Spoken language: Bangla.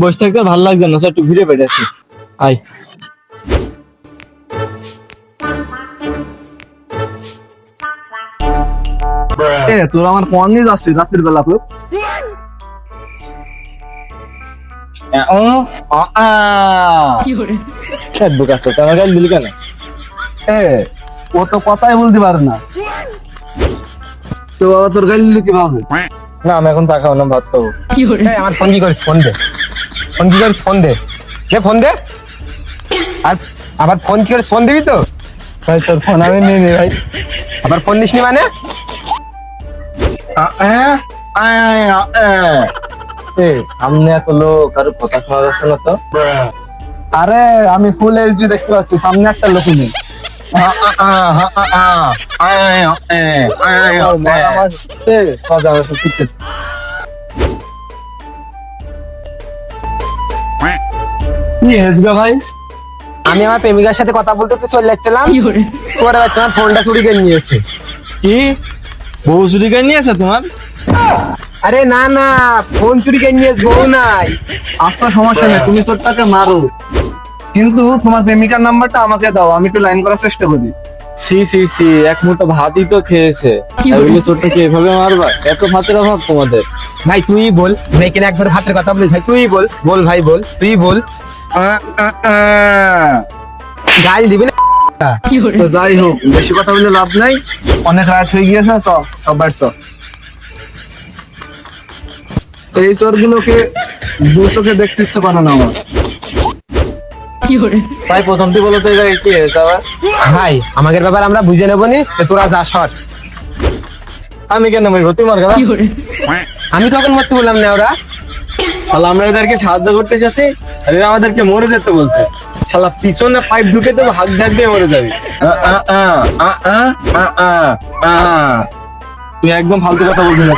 বসে থাকতে ভালো লাগছে না, একটু ঘুরে বেড়াচ্ছি। আয় তোর আমার কোন নিয়ে যাচ্ছিস রাত্রির বেলা তো? আমার গাড়ি দিলি কেন? ও তো কথাই বলতে পারে না, তো বাবা তোর গাড়ি নিলি কিভাবে? না আমি এখন টাকা না, ভাত খাবো। আমার ফোন কি করিস? ফোন দে, ফোন কি করিস? ফোন দে, ফোন দে। আর আবার ফোন কি করিস? ফোন দিবি তো? ভাই তোর ফোন আমি নিয়ে নি ভাই। আবার ফোন নিস নি মানে? সামনে এত লোক, আর কথা শোনা যাচ্ছে না তো। আরে আমি ফুল এইচডি দেখতে পাচ্ছি, সামনে একটা লোক নেই। কি হয়েছে ভাই? আমি আমার প্রেমিকার সাথে কথা বলতে তো চলে যাচ্ছিলাম, তোর আবার তোমার ফোনটা চুরি করে নিয়েছে। কি বউ চুরি করে নিয়েছে তোমার? আরে না না, ফোন চুরি করে নিয়েছে, বউ নাই। আচ্ছা সমস্যা নেই, তুমি চোরটাকে মারো, কিন্তু তোমার প্রেমিকার নাম্বারটা আমাকে দাও, আমি একটু লাইন করার চেষ্টা করি। সি সি সি, এক মুঠো ভাতই তো খেয়েছে, ওইগুলো ছোটটাকে এভাবে মারবা? এত ভাতের অভাব তোমাদের? ভাই তুই বল, মেয়েকে একবার হাতের কথা বলিস ভাই, তুই বল, বল ভাই বল, তুই বল। গাল দিবি না? তো যাই হোক, বেশি কথা বলে লাভ নাই, অনেক রাত হয়ে গিয়েছে, সবার এই চোরগুলোকে দু চোখে দেখতে ইচ্ছে করে না আমার। ভাই প্রথমটি বলো তো এই জায়গায় কি হয়েছে আবার? ভাই আমাদের ব্যাপার আমরা বুঝে নেবো নি, তো তোরা যা সর। আমি কেন মরবো? তুই মার গেলা। আমি তখন মরতে বললাম না, ওরা শালা আমরা এদেরকে সাহায্য করতে চাচ্ছি, আর এরা আমাদেরকে মরে যেতে বলছে। শালা পিছনে পাইপ ঢুকে দেবো, হাত ধাক দিয়ে মরে যাবি। তুই একদম ফালতু কথা বলবি না,